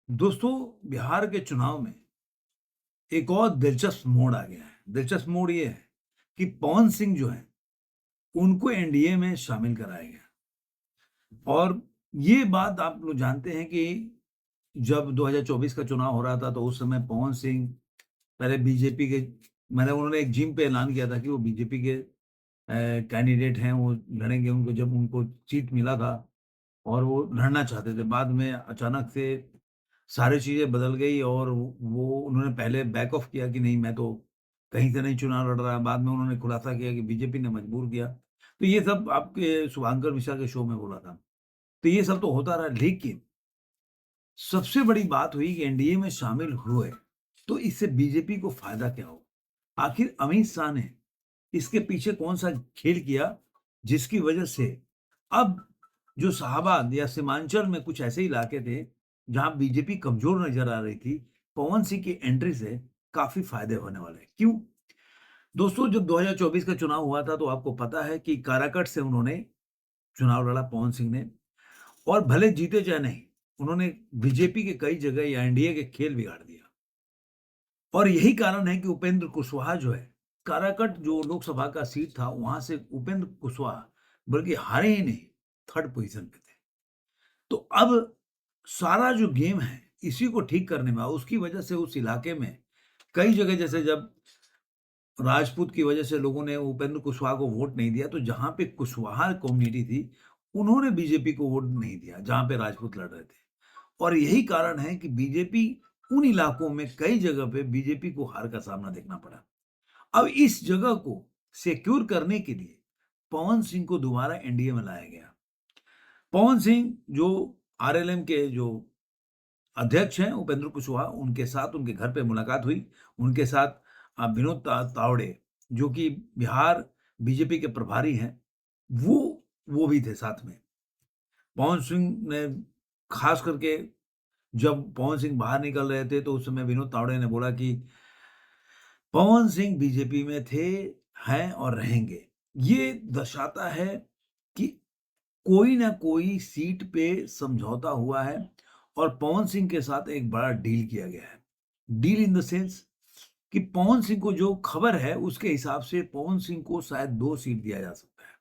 दोस्तों, बिहार के चुनाव में एक और दिलचस्प मोड़ आ गया है। दिलचस्प मोड़ ये है कि पवन सिंह जो हैं, उनको एनडीए में शामिल कराया गया। और ये बात आप लोग जानते हैं कि जब 2024 का चुनाव हो रहा था, तो उस समय पवन सिंह पहले बीजेपी के उन्होंने एक जिम पे ऐलान किया था कि वो बीजेपी के कैंडिडेट हैं, वो लड़ेंगे। उनको जब उनको सीट मिला था और वो लड़ना चाहते थे। बाद में अचानक से सारी चीज़ें बदल गई और वो उन्होंने पहले बैक ऑफ किया कि नहीं, मैं तो कहीं से नहीं चुनाव लड़ रहा। बाद में उन्होंने खुलासा किया कि बीजेपी ने मजबूर किया। तो ये सब आपके शुभांकर मिश्रा के शो में बोला था। तो ये सब तो होता रहा, लेकिन सबसे बड़ी बात हुई कि एनडीए में शामिल हुए, तो इससे बीजेपी को फ़ायदा क्या हो? आखिर अमित शाह ने इसके पीछे कौन-सा खेल किया, जिसकी वजह से अब जो शाहाबाद या सीमांचल में कुछ ऐसे इलाके थे, जहाँ बीजेपी कमज़ोर नज़र आ रही थी, पवन सिंह की एंट्री से काफ़ी फ़ायदे होने वाले हैं। क्यों? दोस्तों, जब 2024 का चुनाव हुआ था, तो आपको पता है कि काराकट से उन्होंने चुनाव लड़ा पवन सिंह ने, और भले जीते चाहे नहीं, उन्होंने बीजेपी के कई जगह या एनडीए के खेल बिगाड़ दिया। और यही कारण है कि उपेंद्र कुशवाहा जो है, काराकट जो लोकसभा का सीट था, वहाँ से उपेंद्र कुशवाहा बल्कि हारे ही नहीं, 3rd पोज़ीशन पे थे। तो अब सारा जो गेम है, इसी को ठीक करने में, उसकी वजह से उस इलाके में कई जगह, जैसे जब राजपूत की वजह से लोगों ने उपेंद्र कुशवाहा को वोट नहीं दिया, तो जहाँ पे कुशवाहा कम्युनिटी थी, उन्होंने बीजेपी को वोट नहीं दिया, जहाँ पे राजपूत लड़ रहे थे। और यही कारण है कि बीजेपी उन इलाकों में कई जगह पे बीजेपी को हार का सामना देखना पड़ा। अब इस जगह को सिक्योर करने के लिए पवन सिंह को दोबारा एनडीए में लाया गया। पवन सिंह जो आरएलएम के जो अध्यक्ष हैं उपेंद्र कुशवाहा, उनके साथ उनके घर पे मुलाकात हुई। उनके साथ विनोद तावड़े, जो कि बिहार बीजेपी के प्रभारी हैं, वो भी थे साथ में। पवन सिंह ने खास करके, जब पवन सिंह बाहर निकल रहे थे, तो उस समय विनोद तावड़े ने बोला कि पवन सिंह बीजेपी में थे, हैं और रहेंगे। ये दर्शाता है कि कोई ना कोई सीट पे समझौता हुआ है और पवन सिंह के साथ एक बड़ा डील किया गया है। डील इन द सेंस कि पवन सिंह को जो खबर है, उसके हिसाब से पवन सिंह को शायद 2 सीट दिया जा सकता है।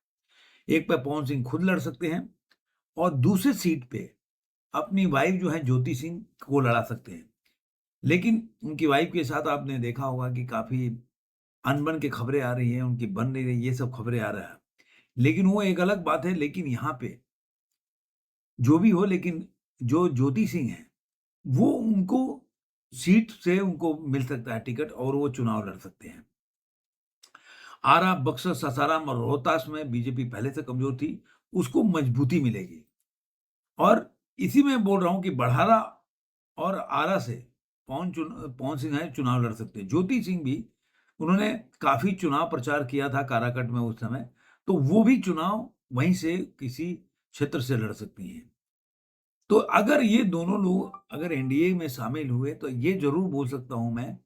एक पे पवन सिंह खुद लड़ सकते हैं और दूसरी सीट पे अपनी वाइफ जो है ज्योति सिंह को लड़ा सकते हैं। लेकिन उनकी वाइफ के साथ आपने देखा होगा कि काफ़ी अनबन की खबरें आ रही हैं, उनकी बन नहीं रही, ये सब खबरें आ रहा है। लेकिन वो एक अलग बात है, लेकिन यहाँ पे जो भी हो, लेकिन जो ज्योति सिंह हैं, वो उनको सीट से उनको मिल सकता है टिकट और वो चुनाव लड़ सकते हैं। आरा, बक्सर, सासाराम और रोहतास में बीजेपी पहले से कमज़ोर थी, उसको मजबूती मिलेगी। और इसी में बोल रहा हूँ कि बड़हारा और आरा से पवन सिंह हैं, चुनाव लड़ सकते हैं। ज्योति सिंह भी, उन्होंने काफ़ी चुनाव प्रचार किया था काराकट में उस समय, तो वो भी चुनाव वहीं से किसी क्षेत्र से लड़ सकती हैं। तो अगर ये दोनों लोग अगर एनडीए में शामिल हुए, तो ये ज़रूर बोल सकता हूँ मैं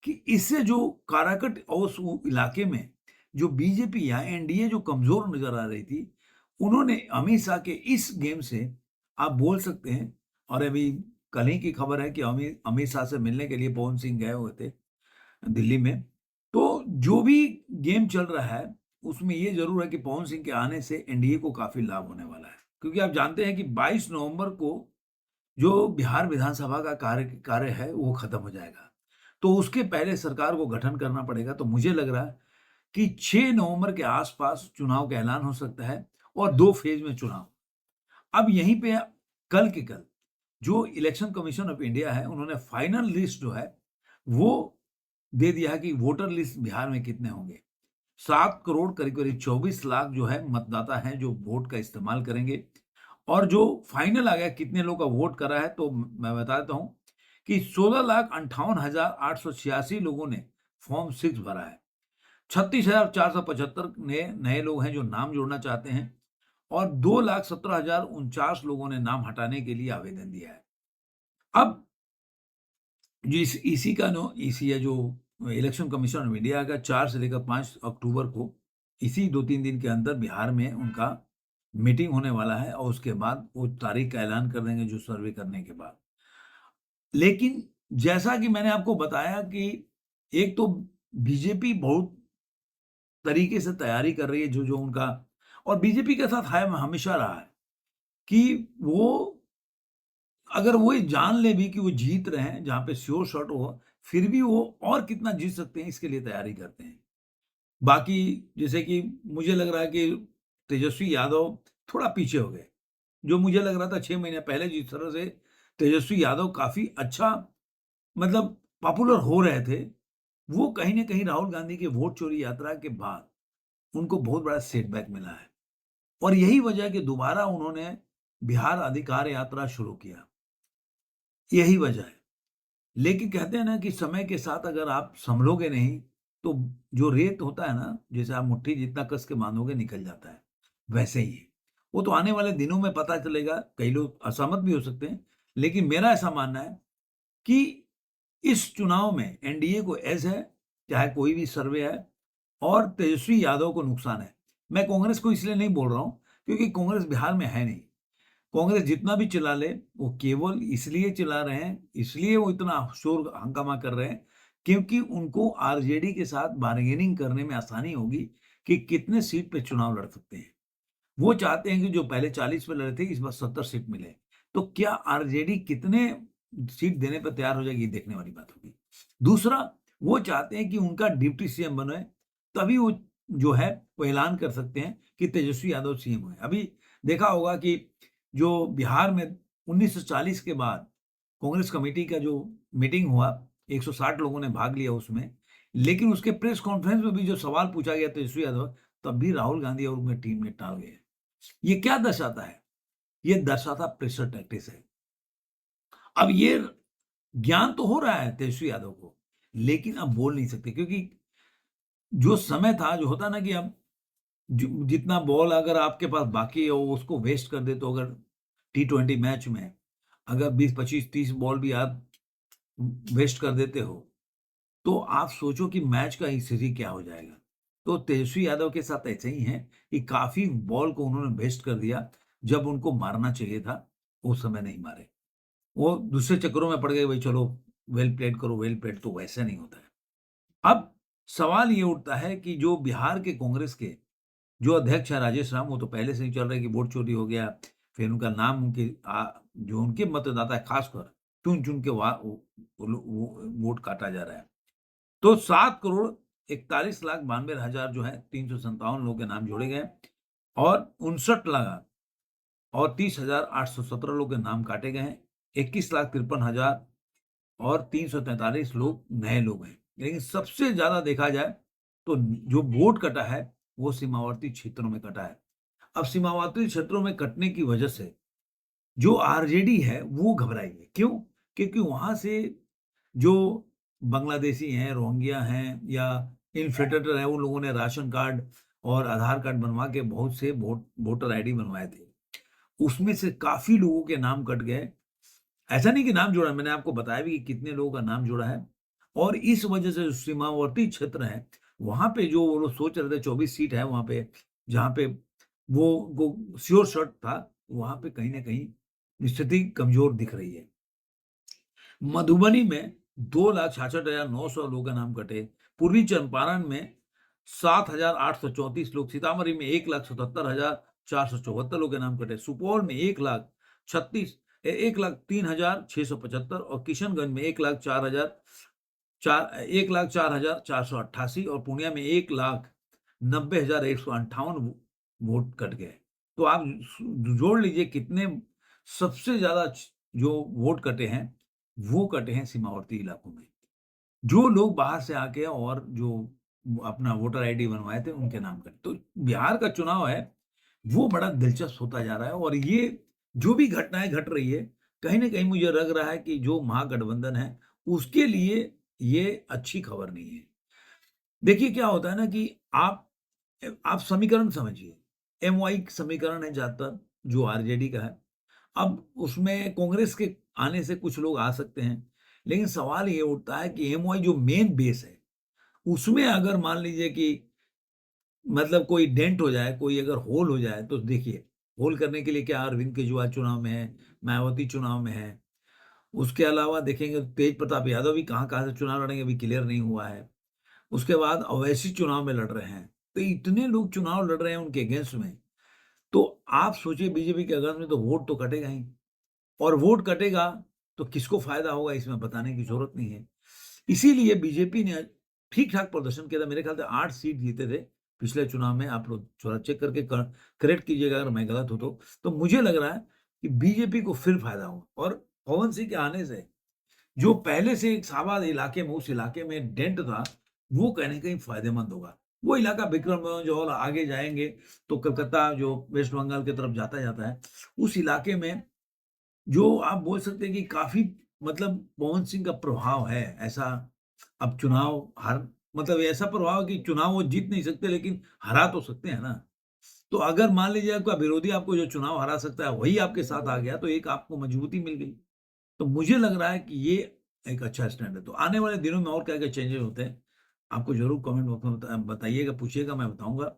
कि इससे जो काराकट और उस इलाके में जो बीजेपी या एनडीए जो कमज़ोर नज़र आ रही थी, उन्होंने अमित शाह के इस गेम से, आप बोल सकते हैं। और अभी कल ही की खबर है कि अमित अमित शाह से मिलने के लिए पवन सिंह गए हुए थे दिल्ली में। तो जो भी गेम चल रहा है, उसमें ये ज़रूर है कि पवन सिंह के आने से एनडीए को काफ़ी लाभ होने वाला है। क्योंकि आप जानते हैं कि 22 नवंबर को जो बिहार विधानसभा का कार्य है, वो खत्म हो जाएगा। तो उसके पहले सरकार को गठन करना पड़ेगा। तो मुझे लग रहा है कि 6 नवंबर के आस-पास चुनाव का ऐलान हो सकता है और 2 फेज़ में चुनाव। अब यहीं पे कल के कल जो इलेक्शन कमीशन ऑफ इंडिया है, उन्होंने फाइनल लिस्ट जो है, वो दे दिया है कि वोटर लिस्ट बिहार में कितने होंगे। 7 करोड़ करीब-करीब 24 लाख जो है मतदाता हैं, जो वोट का इस्तेमाल करेंगे। और जो फाइनल आ गया कितने लोग का वोट करा है, तो मैं बता देता हूँ कि 16,58,886 लोगों ने फॉर्म 6 भरा है। 36,475 ने नए लोग हैं जो नाम जोड़ना चाहते हैं और 2,17,049 लोगों ने नाम हटाने के लिए आवेदन दिया है। अब जिस इसी का नो इसी है जो इलेक्शन कमीशन ऑफ इंडिया का 4 से लेकर 5 अक्टूबर को, इसी 2-3 दिन के अंदर बिहार में उनका मीटिंग होने वाला है और उसके बाद वो तारीख का ऐलान कर देंगे, जो सर्वे करने के बाद। लेकिन जैसा कि मैंने आपको बताया कि एक तो बीजेपी बहुत तरीके से तैयारी कर रही है, जो उनका, और बीजेपी के साथ है हमेशा रहा है कि वो अगर वो ये जान ले भी कि वो जीत रहे हैं, जहाँ पे श्योर शॉट हो, फिर भी वो और कितना जीत सकते हैं इसके लिए तैयारी करते हैं। बाकी जैसे कि मुझे लग रहा है कि तेजस्वी यादव थोड़ा पीछे हो गए। जो मुझे लग रहा था 6 महीने पहले जिस तरह से तेजस्वी यादव काफ़ी अच्छा मतलब पॉपुलर हो रहे थे, वो कहीं न कहीं राहुल गांधी की वोट चोरी यात्रा के बाद उनको बहुत बड़ा सेटबैक मिला है। और यही वजह है कि दोबारा उन्होंने बिहार अधिकार यात्रा शुरू किया, यही वजह है। लेकिन कहते हैं ना कि समय के साथ अगर आप सँभलोगे नहीं, तो जो रेत होता है ना, जैसे आप मुट्ठी जितना कस के बाँधोगे निकल जाता है, वैसे ही है। वो तो आने वाले दिनों में पता चलेगा, कई लोग असहमत भी हो सकते हैं, लेकिन मेरा ऐसा मानना है कि इस चुनाव में एनडीए को एज है, चाहे कोई भी सर्वे है, और तेजस्वी यादव को नुकसान है। मैं कांग्रेस को इसलिए नहीं बोल रहा हूँ, क्योंकि कांग्रेस बिहार में है नहीं। कांग्रेस जितना भी चिल्ला ले, वो केवल इसलिए चिल्ला रहे हैं, इसलिए वो इतना शोर हंगामा कर रहे हैं, क्योंकि उनको आरजेडी के साथ बार्गेनिंग करने में आसानी होगी कि कितने सीट पे चुनाव लड़ सकते हैं। वो चाहते हैं कि जो पहले 40 पे लड़े थे, इस बार 70 सीट मिले। तो क्या आरजेडी कितने सीट देने पे तैयार हो जाएगी, ये देखने वाली बात होगी। दूसरा, वो चाहते हैं कि उनका डिप्टी सीएम बने, तभी वो जो है वो ऐलान कर सकते हैं कि तेजस्वी यादव सीएम हुए। अभी देखा होगा कि जो बिहार में 1940 के बाद कांग्रेस कमेटी का जो मीटिंग हुआ, 160 लोगों ने भाग लिया उसमें, लेकिन उसके प्रेस कॉन्फ्रेंस में भी जो सवाल पूछा गया तेजस्वी यादव, तब भी राहुल गांधी और उनके टीम में टाल गए। ये क्या दर्शाता है? ये दर्शाता प्रेशर टैक्टिक्स है। अब ये ज्ञान तो हो रहा है तेजस्वी यादव को, लेकिन अब बोल नहीं सकते, क्योंकि जो समय था, जो होता ना कि अब जितना बॉल अगर आपके पास बाकी है वो उसको वेस्ट कर दे, तो अगर टी20 मैच में अगर 20, 25, 30 बॉल भी आप वेस्ट कर देते हो, तो आप सोचो कि मैच का स्थिति क्या हो जाएगा। तो तेजस्वी यादव के साथ ऐसे ही है कि काफ़ी बॉल को उन्होंने वेस्ट कर दिया, जब उनको मारना चाहिए था, उस समय नहीं मारे। वो दूसरे चक्करों में पड़ गए, भई चलो वेल प्लेड करो, वेल प्लेड, तो वैसा नहीं होता है। अब सवाल ये उठता है कि जो बिहार के कांग्रेस के जो अध्यक्ष हैं राजेश राम, वो तो पहले से ही चल रहे हैं कि वोट चोरी हो गया, फिर उनका नाम उनके जो उनके मतदाता है खासकर चुन-चुन के वो वोट काटा जा रहा है। तो 7 करोड़ 41 लाख 92 हज़ार जो है 357 लोगों के नाम जोड़े गए, और 59 लाख और 30,817 लोगों के नाम काटे गए हैं। 21 लाख 53 हज़ार और 343 लोग नए लोग हैं। लेकिन सबसे ज़्यादा देखा जाए तो जो वोट कटा है, वो सीमावर्ती क्षेत्रों में कटा है। अब सीमावर्ती क्षेत्रों में कटने की वजह से जो आरजेडी है वो घबराई है। क्यों? क्योंकि वहाँ से जो बांग्लादेशी हैं, रोहिंग्या हैं या इन्फिल्ट्रेटर हैं, उन लोगों ने राशन कार्ड और आधार कार्ड बनवा के बहुत से वोटर आईडी बनवाए थे। उसमें से काफ़ी लोगों के नाम कट गए। ऐसा नहीं कि नाम जोड़ा, मैंने आपको बताया भी कि कितने लोगों का नाम जोड़ा है, और इस वजह से जो सीमावर्ती क्षेत्र है, वहाँ पे जो वो लोग सोच रहे थे 24 सीट है वहाँ पे, जहाँ पे वो श्योर शॉट था, वहाँ पे कहीं न कहीं स्थिति कमज़ोर दिख रही है। मधुबनी में 2,66,900 लोगों का नाम कटे, पूर्वी चंपारण में 7,834 लोग, सीतामढ़ी में 1,77,474 लोगों के नाम कटे, सुपौल में 1,03,675 और किशनगंज में 1,04,488 और पूर्णिया में 1,90,158 वोट कट गए। तो आप जोड़ लीजिए कितने सबसे ज़्यादा जो वोट कटे हैं, वो कटे हैं सीमावर्ती इलाकों में। जो लोग बाहर से आके और जो अपना वोटर आईडी बनवाए थे, उनके नाम कटे। तो बिहार का चुनाव है, वो बड़ा दिलचस्प होता जा रहा है, और ये जो भी घटनाएँ घट रही है, कहीं न कहीं मुझे लग रहा है कि जो महागठबंधन है, उसके लिए ये अच्छी खबर नहीं है। देखिए क्या होता है ना कि आप समीकरण समझिए, एमवाई समीकरण है ज़्यादातर जो आरजेडी का है। अब उसमें कांग्रेस के आने से कुछ लोग आ सकते हैं, लेकिन सवाल ये उठता है कि एमवाई जो मेन बेस है, उसमें अगर मान लीजिए कि मतलब कोई डेंट हो जाए, कोई अगर होल हो जाए, तो देखिए, होल करने के लिए क्या अरविंद केजरीवाल चुनाव में है, मायावती चुनाव में है, उसके अलावा देखेंगे तो तेज प्रताप यादव भी कहाँ-कहाँ से चुनाव लड़ेंगे अभी क्लियर नहीं हुआ है। उसके बाद ओवैसी चुनाव में लड़ रहे हैं। तो इतने लोग चुनाव लड़ रहे हैं उनके अगेंस्ट में। तो आप सोचिए बीजेपी के अगेंस्ट में तो वोट तो कटेगा ही। और वोट कटेगा तो किसको फ़ायदा होगा इसमें बताने की ज़रूरत नहीं है। इसीलिए बीजेपी ने ठीक-ठाक प्रदर्शन किया था। मेरे ख़्याल से 8 सीट जीते थे पिछले चुनाव में। आप लोग थोड़ा चेक करके करेक्ट कीजिएगा अगर मैं गलत हूँ तो। तो मुझे लग रहा है कि बीजेपी को फिर फ़ायदा होगा और पवन सिंह के आने से जो पहले से एक शाहबाद इलाके में उस इलाके में डेंट था, वो कहीं न कहीं फ़ायदेमंद होगा। वो इलाका बिक्रमगंज और आगे जाएँगे तो कलकत्ता जो वेस्ट बंगाल की तरफ जाता-जाता है, उस इलाके में जो आप बोल सकते हैं कि काफ़ी मतलब पवन सिंह का प्रभाव है। ऐसा अब चुनाव हार मतलब ऐसा प्रभाव कि चुनाव वो जीत नहीं सकते लेकिन हरा तो सकते हैं ना। तो अगर मान लीजिए आपका विरोधी आपको जो चुनाव हरा सकता है, वही आपके साथ आ गया तो एक आपको मजबूती मिल गई। तो मुझे लग रहा है कि ये एक अच्छा स्टैंड है। तो आने वाले दिनों में और क्या-क्या चेंजेज़ होते हैं, आपको ज़रूर कमेंट बॉक्स में बताइएगा, पूछिएगा, मैं बताऊँगा।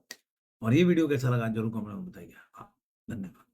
और ये वीडियो कैसा लगा ज़रूर कमेंट में बताइएगा। हाँ, धन्यवाद।